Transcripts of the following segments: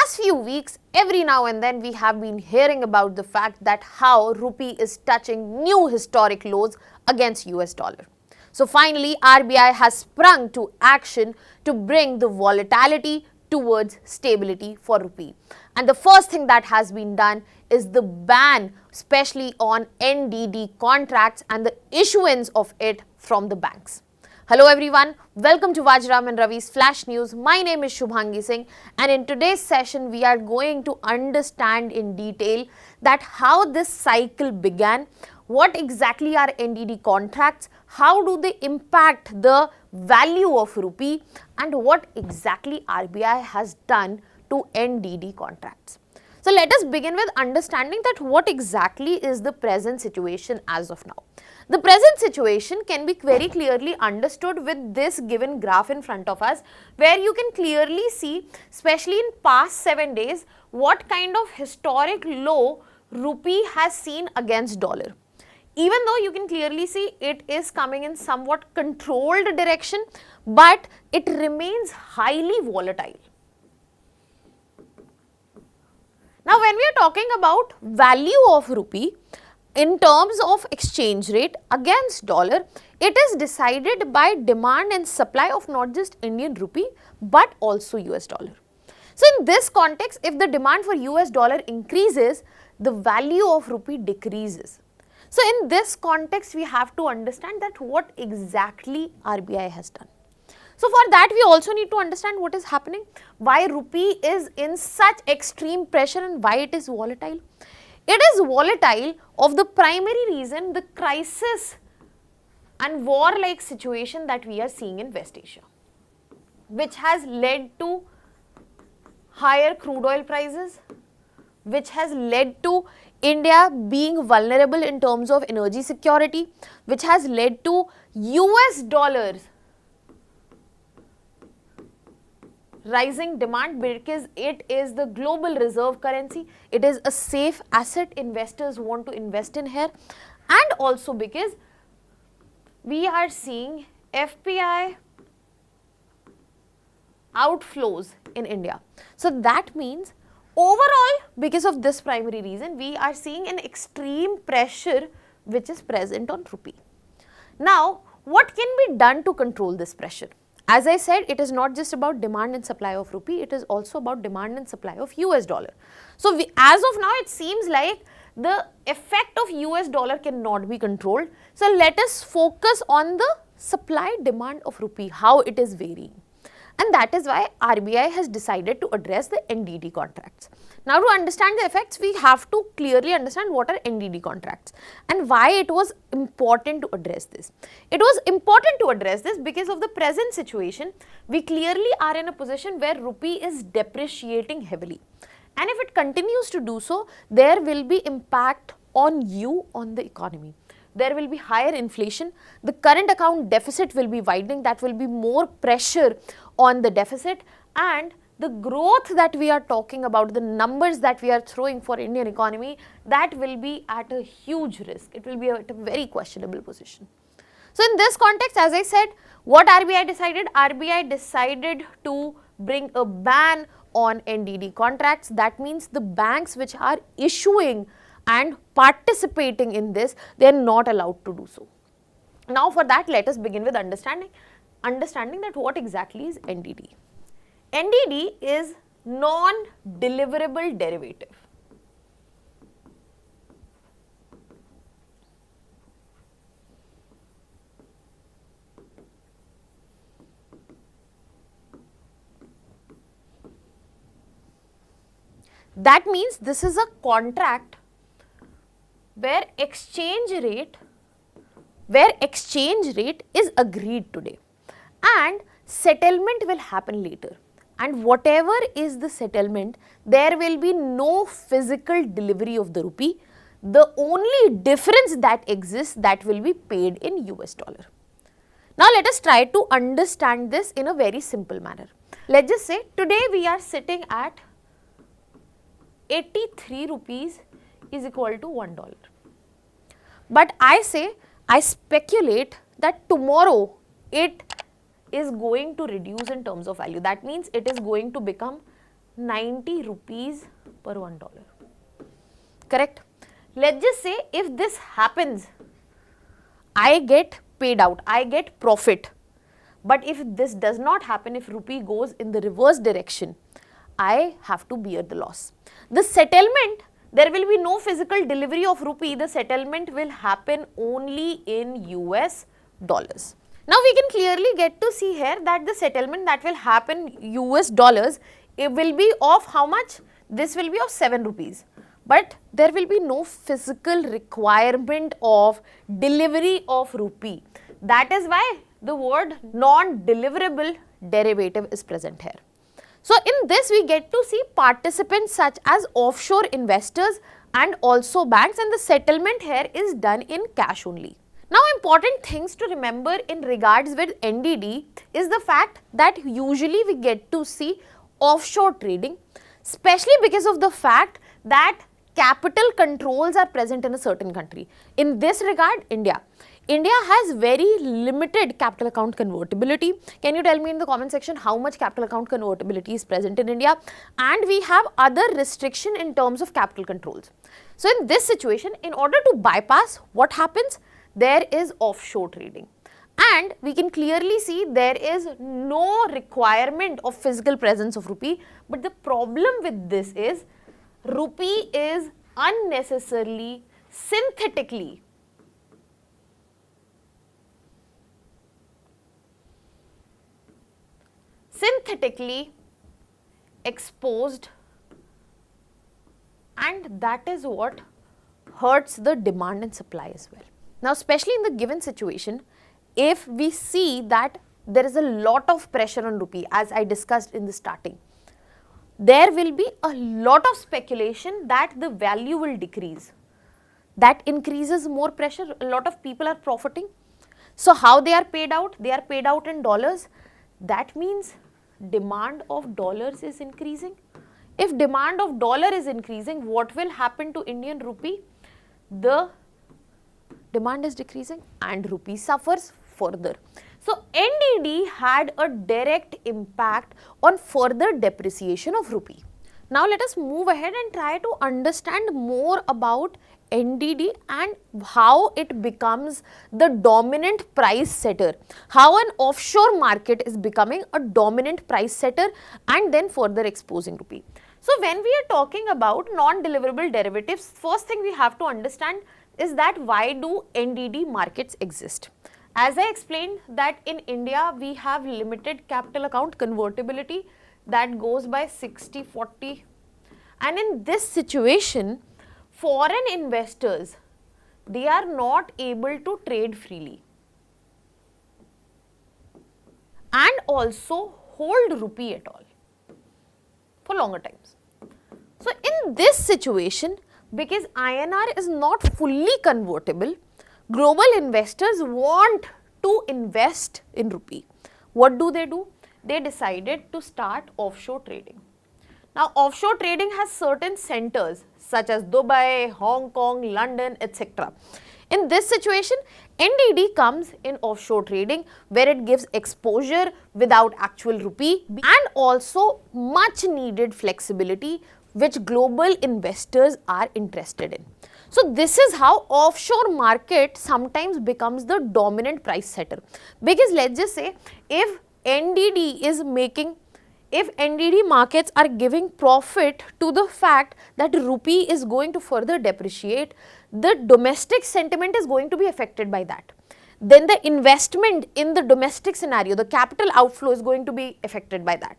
past few weeks, every now and then we have been hearing about the fact that how rupee is touching new historic lows against US dollar. So finally, RBI has sprung to action to bring the volatility towards stability for rupee. And the first thing that has been done is the ban, especially on NDD contracts and the issuance of it from the banks. Hello everyone, welcome to Vajiram and Ravi's Flash News. My name is Shubhangi Singh, and in today's session we are going to understand in detail that how this cycle began, what exactly are NDD contracts, how do they impact the value of rupee, and what exactly RBI has done to NDD contracts. So let us begin with understanding that what exactly is the present situation as of now. The present situation can be very clearly understood with this given graph in front of us, where you can clearly see, especially in past 7 days, what kind of historic low rupee has seen against dollar. Even though you can clearly see it is coming in somewhat controlled direction, but it remains highly volatile. Now, when we are talking about value of rupee in terms of exchange rate against dollar, it is decided by demand and supply of not just Indian rupee but also US dollar. So, in this context, if the demand for US dollar increases, the value of rupee decreases. So, in this context, we have to understand that what exactly RBI has done. So, for that we also need to understand what is happening, why rupee is in such extreme pressure and why it is volatile. It is volatile of the primary reason, the crisis and war-like situation that we are seeing in West Asia, which has led to higher crude oil prices, which has led to India being vulnerable in terms of energy security, which has led to US dollars rising demand because it is the global reserve currency, it is a safe asset investors want to invest in here, and also because we are seeing FPI outflows in India. So that means overall, because of this primary reason, we are seeing an extreme pressure which is present on rupee. Now, what can be done to control this pressure? As I said, it is not just about demand and supply of rupee, it is also about demand and supply of US dollar. So, as of now, it seems like the effect of US dollar cannot be controlled. So, let us focus on the supply demand of rupee, how it is varying. And that is why RBI has decided to address the NDD contracts. Now, to understand the effects, we have to clearly understand what are NDD contracts and why it was important to address this. It was important to address this because of the present situation. We clearly are in a position where rupee is depreciating heavily. And if it continues to do so, there will be impact on the economy. There will be higher inflation, the current account deficit will be widening, that will be more pressure on the deficit, and the growth that we are talking about, the numbers that we are throwing for Indian economy, that will be at a huge risk. It will be at a very questionable position. So, in this context, as I said, what RBI decided? RBI decided to bring a ban on NDD contracts. That means the banks which are issuing and participating in this, they are not allowed to do so. Now, for that, let us begin with understanding that what exactly is NDD. NDD is non-deliverable derivative. That means this is a contract where exchange rate is agreed today and settlement will happen later, and whatever is the settlement, there will be no physical delivery of the rupee. The only difference that exists, that will be paid in US dollar. Now let us try to understand this in a very simple manner. Let's just say today we are sitting at 83 rupees is equal to $1. But I speculate that tomorrow it is going to reduce in terms of value. That means it is going to become 90 rupees per $1. Correct? Let's just say if this happens, I get paid out, I get profit. But if this does not happen, if rupee goes in the reverse direction, I have to bear the loss. The settlement, there will be no physical delivery of rupee, the settlement will happen only in US dollars. Now we can clearly get to see here that the settlement that will happen US dollars, it will be of how much? This will be of 7 rupees. But there will be no physical requirement of delivery of rupee. That is why the word non-deliverable derivative is present here. So in this we get to see participants such as offshore investors and also banks, and the settlement here is done in cash only. Now important things to remember in regards with NDD is the fact that usually we get to see offshore trading, especially because of the fact that capital controls are present in a certain country. In this regard, India has very limited capital account convertibility. Can you tell me in the comment section how much capital account convertibility is present in India? And we have other restriction in terms of capital controls. So in this situation, in order to bypass, what happens? There is offshore trading. And we can clearly see there is no requirement of physical presence of rupee. But the problem with this is rupee is unnecessarily, synthetically exposed, and that is what hurts the demand and supply as well. Now, especially in the given situation, if we see that there is a lot of pressure on rupee, as I discussed in the starting, there will be a lot of speculation that the value will decrease. That increases more pressure, a lot of people are profiting. So how they are paid out? They are paid out in dollars. That means demand of dollars is increasing. If demand of dollar is increasing, what will happen to Indian rupee? The demand is decreasing and rupee suffers further. So NDD had a direct impact on further depreciation of rupee. Now let us move ahead and try to understand more about NDD and how it becomes the dominant price setter, how an offshore market is becoming a dominant price setter and then further exposing rupee. So when we are talking about non-deliverable derivatives, first thing we have to understand is that why do NDD markets exist? As I explained that in India we have limited capital account convertibility that goes by 60-40, and in this situation foreign investors, they are not able to trade freely and also hold rupee at all for longer times. So in this situation, because INR is not fully convertible, global investors want to invest in rupee. What do? They decided to start offshore trading. Now offshore trading has certain centers such as Dubai, Hong Kong, London, etc. In this situation, NDD comes in offshore trading where it gives exposure without actual rupee and also much needed flexibility which global investors are interested in. So this is how offshore market sometimes becomes the dominant price setter, because let's just say if NDD markets are giving profit to the fact that rupee is going to further depreciate, the domestic sentiment is going to be affected by that. Then the investment in the domestic scenario, the capital outflow is going to be affected by that,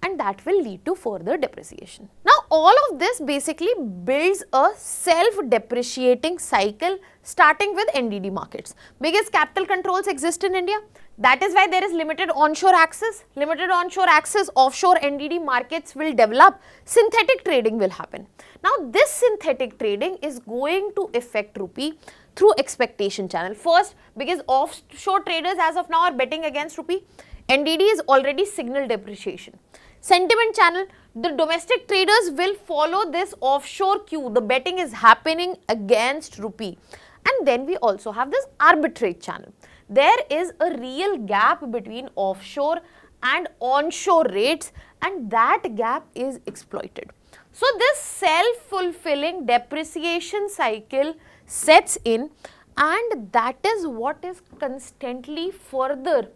and that will lead to further depreciation. Now all of this basically builds a self-depreciating cycle starting with NDD markets, because capital controls exist in India. That is why there is limited onshore access. Limited onshore access, offshore NDD markets will develop, synthetic trading will happen. Now this synthetic trading is going to affect rupee through expectation channel. First, because offshore traders as of now are betting against rupee, NDD is already signal depreciation. Sentiment channel, the domestic traders will follow this offshore cue, the betting is happening against rupee. And then we also have this arbitrage channel. There is a real gap between offshore and onshore rates, and that gap is exploited. So this self-fulfilling depreciation cycle sets in, and that is what is constantly further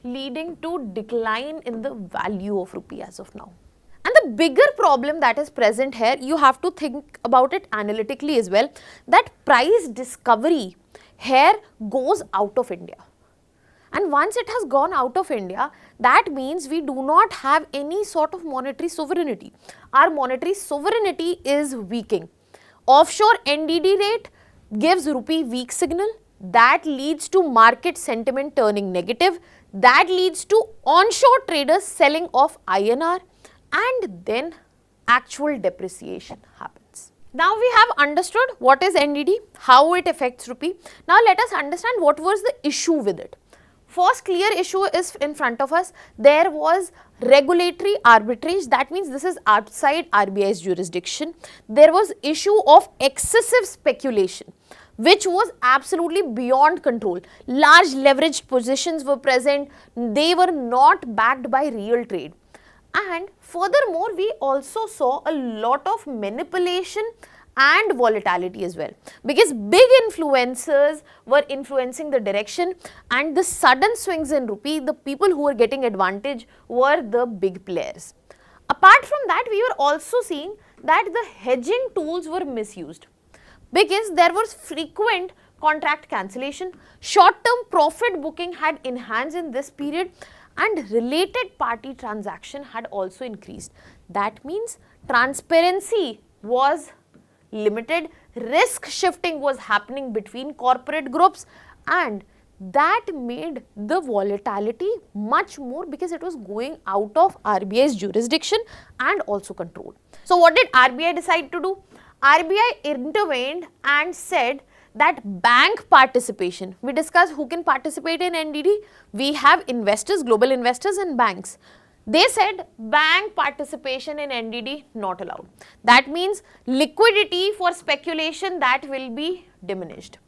leading to decline in the value of rupee as of now. And the bigger problem that is present here, you have to think about it analytically as well, that price discovery here goes out of India. And once it has gone out of India, that means we do not have any sort of monetary sovereignty. Our monetary sovereignty is weakening. Offshore NDD rate gives rupee weak signal. That leads to market sentiment turning negative. That leads to onshore traders selling off INR, and then actual depreciation happens. Now we have understood what is NDD, how it affects rupee. Now let us understand what was the issue with it. First clear issue is in front of us. There was regulatory arbitrage, that means this is outside RBI's jurisdiction. There was issue of excessive speculation, which was absolutely beyond control. Large leveraged positions were present, they were not backed by real trade. And furthermore, we also saw a lot of manipulation and volatility as well, because big influencers were influencing the direction, and the sudden swings in rupee, the people who were getting advantage were the big players. Apart from that, we were also seeing that the hedging tools were misused, because there was frequent contract cancellation, short-term profit booking had enhanced in this period, and related party transaction had also increased. That means transparency was limited, risk shifting was happening between corporate groups, and that made the volatility much more, because it was going out of RBI's jurisdiction and also control. So what did RBI decide to do? RBI intervened and said that bank participation, we discussed who can participate in NDD, we have investors, global investors and banks. They said bank participation in NDD not allowed. That means liquidity for speculation, that will be diminished.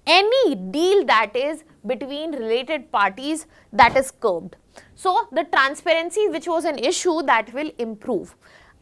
Any deal that is between related parties, that is curbed. So the transparency, which was an issue, that will improve.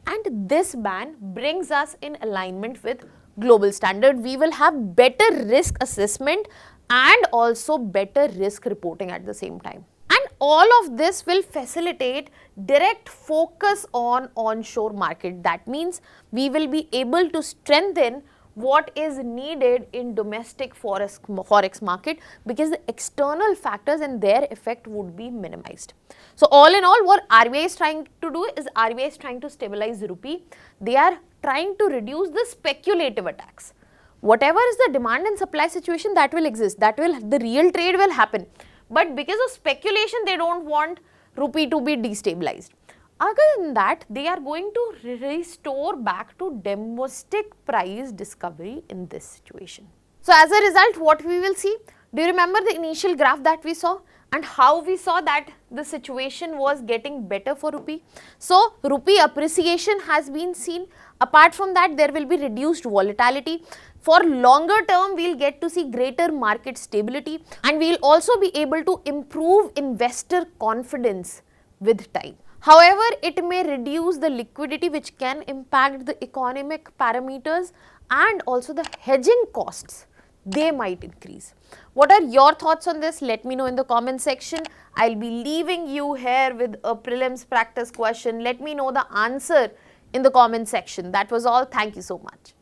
And this ban brings us in alignment with global standard. We will have better risk assessment and also better risk reporting at the same time. And all of this will facilitate direct focus on onshore market. That means we will be able to strengthen what is needed in domestic forex market, because the external factors and their effect would be minimized. So all in all, what RBI is trying to do is RBI is trying to stabilize the rupee. They are trying to reduce the speculative attacks. Whatever is the demand and supply situation, that will exist, the real trade will happen. But because of speculation, they don't want rupee to be destabilized. Other than that, they are going to restore back to domestic price discovery in this situation. So as a result, what we will see, do you remember the initial graph that we saw and how we saw that the situation was getting better for rupee? So rupee appreciation has been seen. Apart from that, there will be reduced volatility. For longer term, we will get to see greater market stability, and we will also be able to improve investor confidence with time. However, it may reduce the liquidity, which can impact the economic parameters, and also the hedging costs, they might increase. What are your thoughts on this? Let me know in the comment section. I'll be leaving you here with a prelims practice question. Let me know the answer in the comment section. That was all. Thank you so much.